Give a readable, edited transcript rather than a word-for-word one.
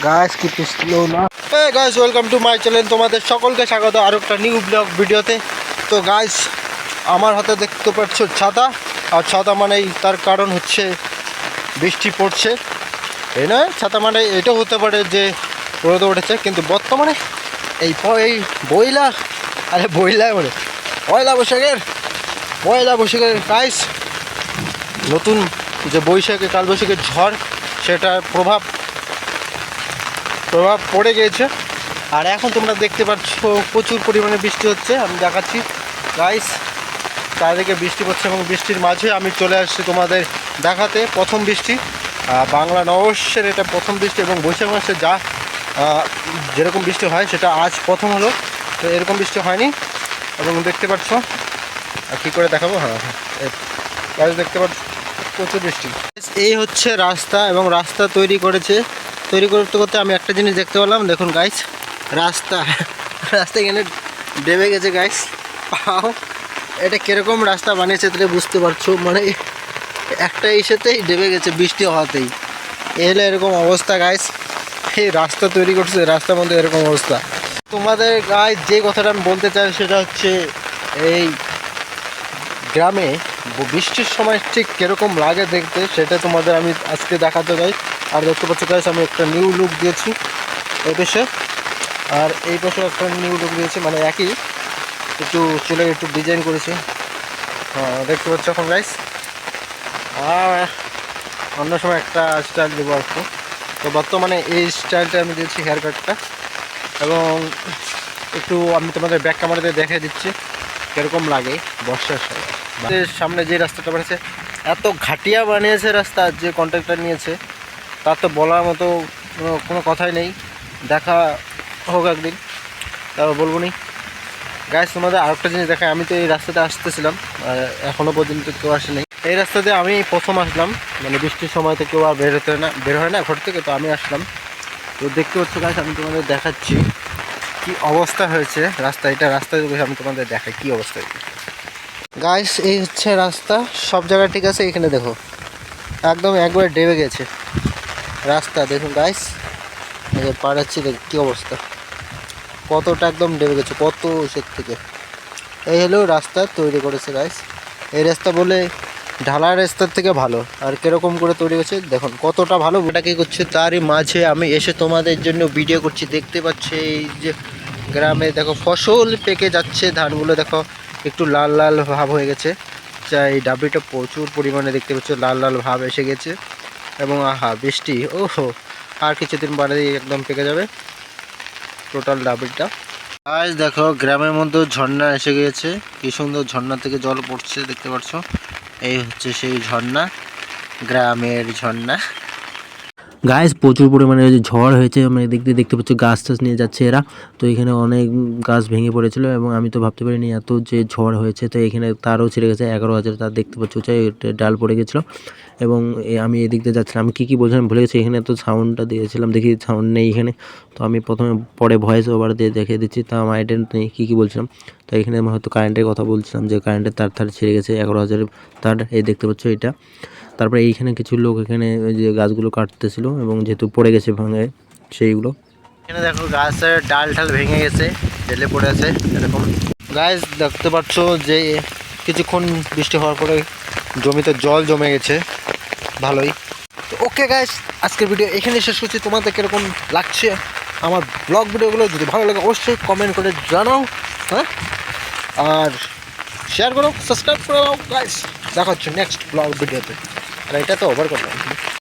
Guys কি পিছলো না। Hey guys, welcome to my channel. তোমাদের সকলকে স্বাগত আরো একটা নিউ ব্লগ ভিডিওতে। তো গাইস, আমার হাতে দেখতে পাচ্ছ ছাতা, আর ছাতা মানেই তার কারণ হচ্ছে বৃষ্টি পড়ছে। এই নয় ছাতা মানে এটাও হতে পারে যে রোদ উঠেছে, কিন্তু বর্তমানে এই বইলা মানে পয়লা বৈশাখের গাইস নতুন যে কালবৈশাখের ঝড়, সেটার প্রভাব পড়ে গিয়েছে। আর এখন তোমরা দেখতে পাচ্ছ প্রচুর পরিমাণে বৃষ্টি হচ্ছে। আমি দেখাচ্ছি গাইস, চারিদিকে বৃষ্টি পড়ছে এবং বৃষ্টির মাঝে আমি চলে আসছি তোমাদের দেখাতে প্রথম বৃষ্টি। বাংলা নববর্ষের এটা প্রথম বৃষ্টি, এবং বৈশাখ মাসে যেরকম বৃষ্টি হয় সেটা আজ প্রথম হলো। তো এরকম বৃষ্টি হয়নি, এবং দেখতে পাচ্ছ কী করে দেখাবো। গাইস দেখতে পাচ্ছ প্রচুর বৃষ্টি। এই হচ্ছে রাস্তা, এবং রাস্তা তৈরি করতে করতে আমি একটা জিনিস দেখতে পেলাম। দেখুন গাইস, রাস্তা এখানে ডেবে গেছে গাইস। পাও এটা কীরকম রাস্তা বানিয়েছে তাহলে বুঝতে পারছো, মানে একটা ইসেতেই ডেবে গেছে বৃষ্টি হওয়াতেই। এলে এরকম অবস্থা গাইস, এই রাস্তা তৈরি করছে, রাস্তার মধ্যে এরকম অবস্থা। তোমাদের গাইস যে কথাটা আমি বলতে চাই সেটা হচ্ছে এই গ্রামে বৃষ্টির সময় ঠিক কীরকম লাগে দেখতে, সেটা তোমাদের আমি আজকে দেখাতে চাই। আর দেখতে পাচ্ছ গাইস, আমি একটা নিউ লুক দিয়েছি এই পাশে, আর এই পাশে একটা নিউ লুক দিয়েছি, মানে একই, একটু চুলে একটু ডিজাইন করেছি। দেখতে পাচ্ছ এখন গাইস। আর অন্য সময় একটা স্টাইল দেবো আর কি। তো বর্তমানে এই স্টাইলটা আমি দিয়েছি, হেয়ার কাটটা, এবং একটু আমি তোমাদের ব্যাক ক্যামেরাতে দেখে দিচ্ছি কীরকম লাগে বর্ষার সময়। সামনে যে রাস্তাটা বানিয়েছে, এত ঘাটিয়া বানিয়েছে রাস্তা, যে কন্ট্রাক্টর নিয়েছে তার তো বলার মতো কোনো কথাই নেই। দেখা হোক একদিন, তারপর বলবো নি। গাইস তোমাদের আরেকটা জিনিস দেখায়, আমি তো এই রাস্তাতে আসতেছিলাম, এখনও পর্যন্ত কেউ আসেনি। এই রাস্তাতে আমি প্রথম আসলাম, মানে বৃষ্টির সময় তো কেউ আর বের হয় না ঘর থেকে, তো আমি আসলাম। তো দেখতে পাচ্ছ গাইস, আমি তোমাদের দেখাচ্ছি কি অবস্থা হয়েছে রাস্তা। এটা রাস্তায় আমি তোমাদের দেখাই কি অবস্থা হয়েছে গাইস। এই হচ্ছে রাস্তা, সব জায়গায় ঠিক আছে। এখানে দেখো একদম একবার ডেবে গেছে রাস্তা। দেখুন গাইস, এই যে পাড়াচ্ছি, দেখ কী অবস্থা, কতটা একদম ডেবে গেছে, কত সের থেকে। এই হলো রাস্তা তৈরি করেছে গাইস। এই রাস্তা বলে ঢালাই রাস্তার থেকে ভালো। আর কীরকম করে তৈরি করেছে দেখুন, কতটা ভালো। ওটা কী করছে, তারই মাঝে আমি এসে তোমাদের জন্য ভিডিও করছি। দেখতে পাচ্ছি এই যে গ্রামে দেখো ফসল পেকে যাচ্ছে, ধানগুলো দেখো একটু লাল লাল ভাব হয়ে গেছে। যা এই ডাবরিটা প্রচুর পরিমাণে দেখতে পাচ্ছ লাল লাল ভাব এসে গেছে। এবং বৃষ্টি ওহো, আর কিছুদিন বাদে একদম পেকে যাবে টোটাল ডাবরিটা। আজ দেখো গ্রামের মধ্যে ঝর্ণা এসে গিয়েছে, কি সুন্দর ঝর্ণা থেকে জল পড়ছে দেখতে পাচ্ছ। এই হচ্ছে সেই ঝর্ণা, গ্রামের ঝর্ণা। গাছ প্রচুর পরিমাণে ঝড় হয়েছে, মানে দেখতে পাচ্ছ গাছ টাছ নিয়ে যাচ্ছে এরা। তো এখানে অনেক গাছ ভেঙে পড়েছিল, এবং আমি তো ভাবতে পারিনি এত যে ঝড় হয়েছে। তো এখানে তারও ছিঁড়ে গেছে, 11,000 তার দেখতে পাচ্ছ ডাল পড়ে গেছিলো। এবং আমি এদিক দিয়ে যাচ্ছিলাম, আমি কী বলছিলাম ভুলে গেছি। এখানে তো সাউন্ডটা দিয়েছিলাম, দেখি সাউন্ড নেই এখানে। তো আমি পরে ভয়েস ওভার দিয়ে দেখিয়ে দিচ্ছি, তা আমার আইডেন্ট নেই কী বলছিলাম। তো এখানে আমি হয়তো কারেন্টের কথা বলছিলাম, যে কারেন্টের তার ছিঁড়ে গেছে, 11,000 তার। এই দেখতে পাচ্ছ এটা। তারপরে এইখানে কিছু লোক এখানে যে গাছগুলো কাটতেছিল, এবং যেহেতু পড়ে গেছে ভাঙে সেইগুলো। এখানে দেখো গাছের ডাল ভেঙে গেছে, ঢেলে পড়ে আছে এরকম। গাছ দেখতে পাচ্ছ যে কিছুক্ষণ বৃষ্টি হওয়ার পরে জমিতে জল জমে গেছে ভালোই। তো ওকে গাইস, আজকের ভিডিও এখানে শেষ করছি। তোমাদের কীরকম লাগছে আমার ব্লগ ভিডিওগুলো, যদি ভালো লাগে অবশ্যই কমেন্ট করে জানাও। হ্যাঁ, আর শেয়ার করো, সাবস্ক্রাইব করে দাও গাইস। দেখা হচ্ছে নেক্সট ব্লগ ভিডিওতে। আর এটা তো ওভার করলাম।